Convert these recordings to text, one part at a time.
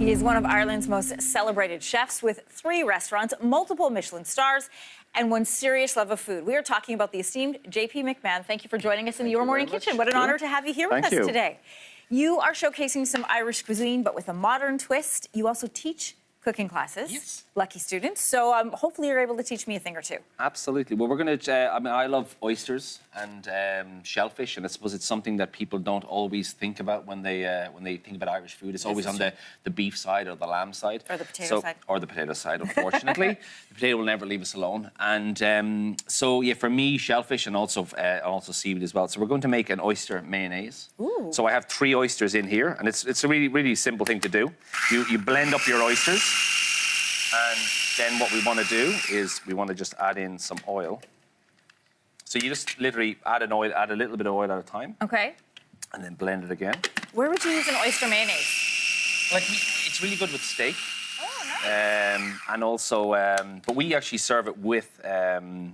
He is one of Ireland's most celebrated chefs with 3 restaurants, multiple Michelin stars, and one serious love of food. We are talking about the esteemed J.P. McMahon. Thank you for joining us in the Your Morning Kitchen. What an honor to have you here with us today. You are showcasing some Irish cuisine, but with a modern twist. You also teach cooking classes. Yes. Lucky students. So hopefully you're able to teach me a thing or two. Absolutely. Well, we're going to, I love oysters and shellfish, and I suppose it's something that people don't always think about when they think about Irish food. It's always on the beef side or the lamb side. Or the potato side. Or the potato side, unfortunately. The potato will never leave us alone. And so, yeah, for me, shellfish and also seaweed as well. So we're going to make an oyster mayonnaise. Ooh. So I have 3 oysters in here, and it's a really, really simple thing to do. You blend up your oysters. And then what we want to do is we want to just add in some oil. So you just literally add a little bit of oil at a time. Okay. And then blend it again. Where would you use an oyster mayonnaise? It's really good with steak. Oh, nice. And also, but we actually serve it with the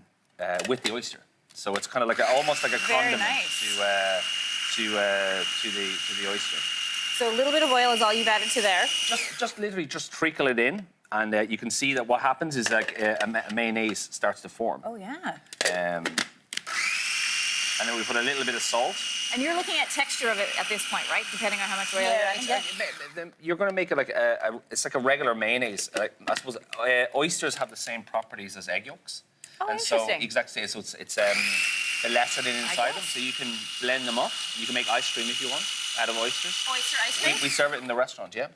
oyster. So it's kind of like almost like a condiment to the oyster. So a little bit of oil is all you've added to there. Just literally trickle it in. And you can see that what happens is like a mayonnaise starts to form. Oh, yeah. And then we put a little bit of salt. And you're looking at texture of it at this point, right? Depending on how much oil you're adding? You're going to make it like it's like a regular mayonnaise. I suppose oysters have the same properties as egg yolks. Oh, and interesting. so, exactly. So it's the lecithin inside them, so you can blend them up. You can make ice cream if you want out of oysters. Oyster ice cream? We serve it in the restaurant, yeah.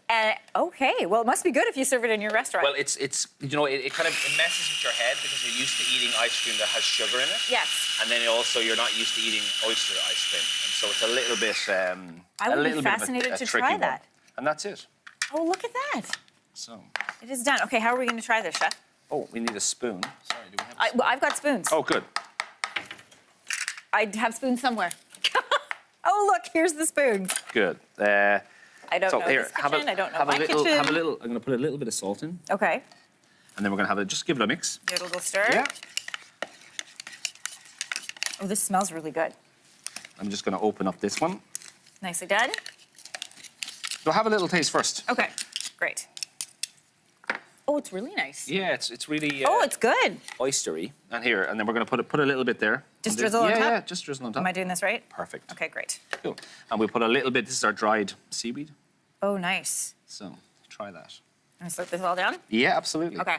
Okay, well, it must be good if you serve it in your restaurant. Well, it's you know, it kind of messes with your head because you're used to eating ice cream that has sugar in it. Yes. And then also you're not used to eating oyster ice cream, and so it's a little bit. I would be fascinated to try that. And that's it. Oh, look at that. So. It is done. Okay, how are we going to try this, chef? Oh, we need a spoon. Sorry, do we have a spoon? Well, I've got spoons. Oh, good. I have spoons somewhere. Oh, look, here's the spoons. Good. I don't know here, this kitchen. I don't know my kitchen. Have a little. I'm going to put a little bit of salt in. Okay. And then we're going to just give it a mix. Give it a little stir. Yeah. Oh, this smells really good. I'm just going to open up this one. Nicely done. So have a little taste first. Okay, great. Oh, it's really nice. Yeah, it's really. Oh, it's good. Oystery. And here, and then we're going to put a little bit there. Just drizzle on top? Yeah, just drizzle on top. Am I doing this right? Perfect. Okay, great. Cool. And we put a little bit. This is our dried seaweed. Oh, nice. So try that. Can I slip this all down? Yeah, absolutely. Okay.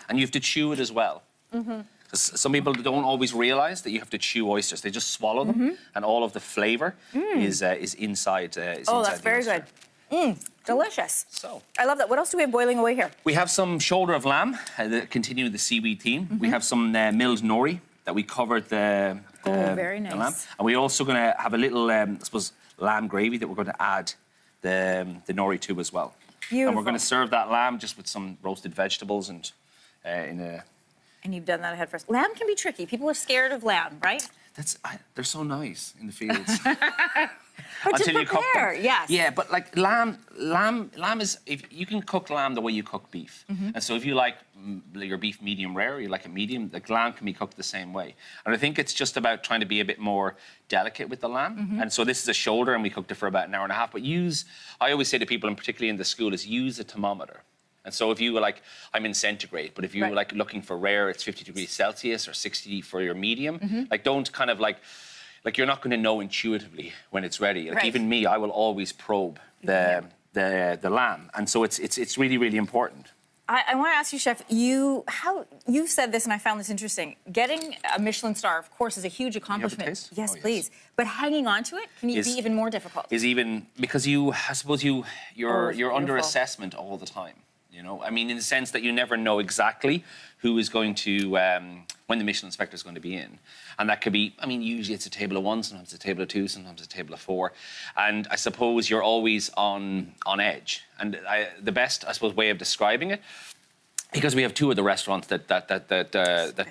And you have to chew it as well. Mm-hmm. Some people don't always realise that you have to chew oysters. They just swallow them, and all of the flavour is inside. Oh, that's very good. Delicious. So I love that. What else do we have boiling away here? we have some shoulder of lamb, continuing the seaweed theme. We have some milled nori that we covered the very the lamb, nice. and we're also going to have a little, I suppose, lamb gravy that we're going to add the nori to as well. Beautiful. And we're going to serve that lamb just with some roasted vegetables and in a. And you've done that ahead for us. Lamb can be tricky. People are scared of lamb, right? They're so nice in the fields. But Until to you cook prepare, them. yes. Yeah, but like lamb is, if you can cook lamb the way you cook beef. And so if you like your beef medium rare, you like it medium, like lamb can be cooked the same way. And I think it's just about trying to be a bit more delicate with the lamb. And so this is a shoulder, and we cooked it for about an hour and a half. But I always say to people, and particularly in the school, is use a thermometer. And so if you were like, I'm in centigrade, but if you were like looking for rare, it's 50 degrees Celsius or 60 for your medium. Like don't kind of like you're not going to know intuitively when it's ready. Like even me, I will always probe the lamb, and so it's really, really important. I want to ask you, Chef, you've said this, and I found this interesting. Getting a Michelin star, of course, is a huge accomplishment. taste? Yes, Oh, yes. please. But hanging on to it can be even more difficult. Is even because I suppose you're under beautiful. assessment all the time. You know, I mean, in the sense that you never know exactly who is going to, when the Michelin inspector is going to be in. And that could be, I mean, usually it's a table of 1, sometimes it's a table of 2, sometimes it's a table of 4. And I suppose you're always on edge. And the best, I suppose, way of describing it, because we have 2 of the restaurants that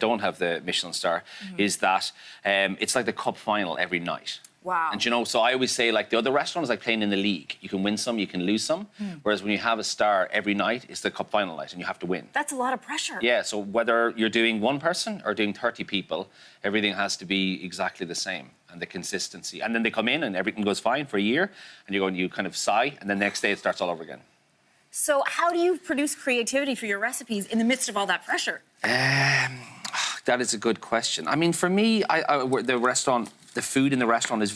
don't have the Michelin star, is that it's like the cup final every night. Wow. And you know, so I always say, like, the other restaurant is like playing in the league. You can win some, you can lose some. Whereas when you have a star every night, it's the cup final night and you have to win. That's a lot of pressure. Yeah, so whether you're doing 1 person or doing 30 people, everything has to be exactly the same, and the consistency. And then they come in and everything goes fine for a year, and you go and you kind of sigh, and then the next day it starts all over again. So how do you produce creativity for your recipes in the midst of all that pressure? That is a good question. I mean, for me, the food in the restaurant is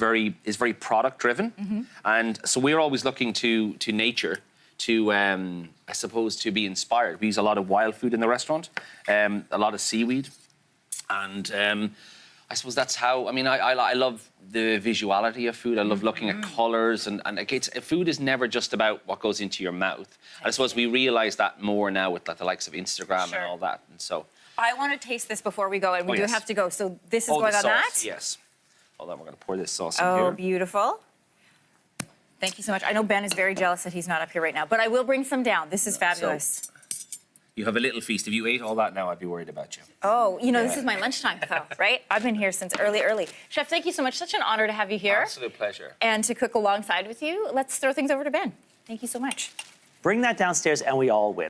very product driven, and so we're always looking to nature to, I suppose, to be inspired. We use a lot of wild food in the restaurant, a lot of seaweed, and I suppose that's how. I mean, I love the visuality of food. I love looking at colours, and food is never just about what goes into your mouth. And I suppose we realise that more now with like the likes of Instagram Sure. and all that, and so. I want to taste this before we go, and we do Yes. have to go. So this is Oh, going the on sauce, that? yes. Hold on, we're going to pour this sauce in Oh, here. beautiful. Thank you so much. I know Ben is very jealous that he's not up here right now, but I will bring some down. This is fabulous. You have a little feast. If you ate all that now, I'd be worried about you. Oh, you know, this is my lunchtime, though, right? I've been here since early. Chef, thank you so much. Such an honor to have you here. Absolute pleasure. And to cook alongside with you. Let's throw things over to Ben. Thank you so much. Bring that downstairs and we all win.